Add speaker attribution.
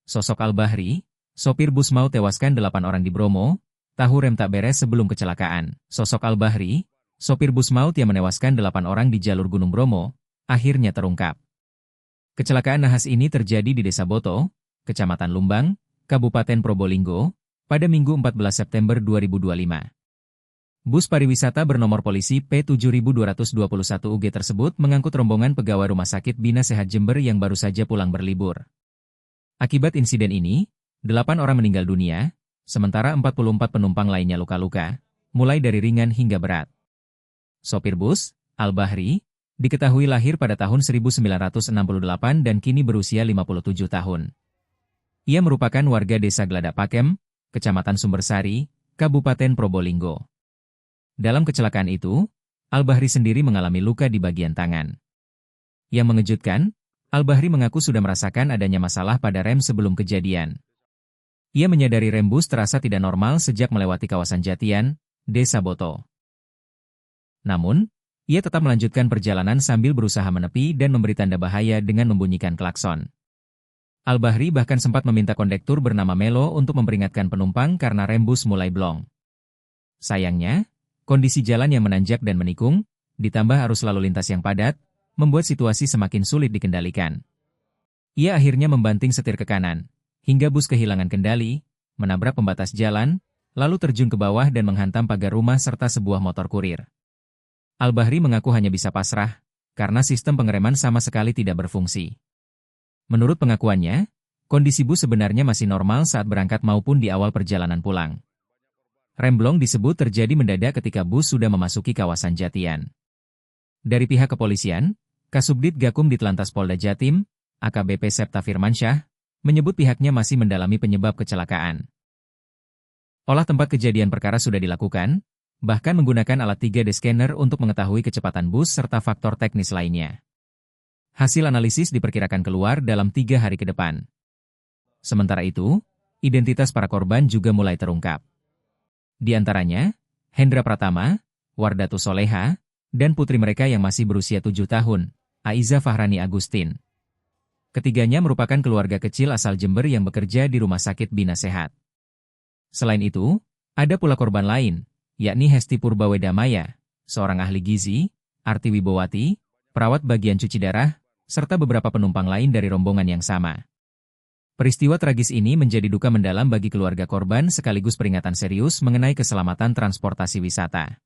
Speaker 1: Sosok Al-Bahri, sopir bus mau tewaskan 8 orang di Bromo, tahu rem tak beres sebelum kecelakaan. Sosok Al-Bahri, sopir bus maut yang menewaskan 8 orang di jalur Gunung Bromo, akhirnya terungkap. Kecelakaan nahas ini terjadi di Desa Boto, Kecamatan Lumbang, Kabupaten Probolinggo, pada Minggu 14 September 2025. Bus pariwisata bernomor polisi P7221UG tersebut mengangkut rombongan pegawai Rumah Sakit Bina Sehat Jember yang baru saja pulang berlibur. Akibat insiden ini, 8 orang meninggal dunia, sementara 44 penumpang lainnya luka-luka, mulai dari ringan hingga berat. Sopir bus, Al-Bahri, diketahui lahir pada tahun 1968 dan kini berusia 57 tahun. Ia merupakan warga Desa Geladak Pakem, Kecamatan Sumbersari, Kabupaten Probolinggo. Dalam kecelakaan itu, Al-Bahri sendiri mengalami luka di bagian tangan. Yang mengejutkan, Al-Bahri mengaku sudah merasakan adanya masalah pada rem sebelum kejadian. Ia menyadari rem bus terasa tidak normal sejak melewati kawasan Jatian, Desa Boto. Namun, ia tetap melanjutkan perjalanan sambil berusaha menepi dan memberi tanda bahaya dengan membunyikan klakson. Al-Bahri bahkan sempat meminta kondektur bernama Melo untuk memperingatkan penumpang karena rem bus mulai blong. Sayangnya, kondisi jalan yang menanjak dan menikung, ditambah arus lalu lintas yang padat, membuat situasi semakin sulit dikendalikan. Ia akhirnya membanting setir ke kanan, hingga bus kehilangan kendali, menabrak pembatas jalan, lalu terjun ke bawah dan menghantam pagar rumah serta sebuah motor kurir. Al-Bahri mengaku hanya bisa pasrah, karena sistem pengereman sama sekali tidak berfungsi. Menurut pengakuannya, kondisi bus sebenarnya masih normal saat berangkat maupun di awal perjalanan pulang. Rem blong disebut terjadi mendadak ketika bus sudah memasuki kawasan Jatian. Dari pihak kepolisian, Kasubdit Gakum Ditlantas Polda Jatim, AKBP Septa Firmansyah, menyebut pihaknya masih mendalami penyebab kecelakaan. Olah tempat kejadian perkara sudah dilakukan, bahkan menggunakan alat 3D scanner untuk mengetahui kecepatan bus serta faktor teknis lainnya. Hasil analisis diperkirakan keluar dalam 3 hari ke depan. Sementara itu, identitas para korban juga mulai terungkap. Di antaranya, Hendra Pratama, Wardatu Soleha, dan putri mereka yang masih berusia 7 tahun, Aiza Fahrani Agustin. Ketiganya merupakan keluarga kecil asal Jember yang bekerja di Rumah Sakit Bina Sehat. Selain itu, ada pula korban lain, yakni Hesti Purbawedamaya, seorang ahli gizi, Arti Wibowati, perawat bagian cuci darah, serta beberapa penumpang lain dari rombongan yang sama. Peristiwa tragis ini menjadi duka mendalam bagi keluarga korban sekaligus peringatan serius mengenai keselamatan transportasi wisata.